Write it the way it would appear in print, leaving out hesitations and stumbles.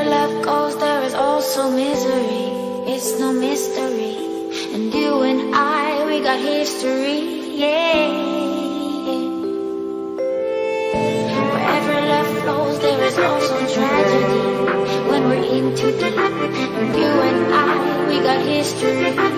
Wherever love goes, there is also misery. It's no mystery. And you and I, we got history, yeah. Wherever love flows, there is also tragedy. When we're in too deep, and you and I, we got history.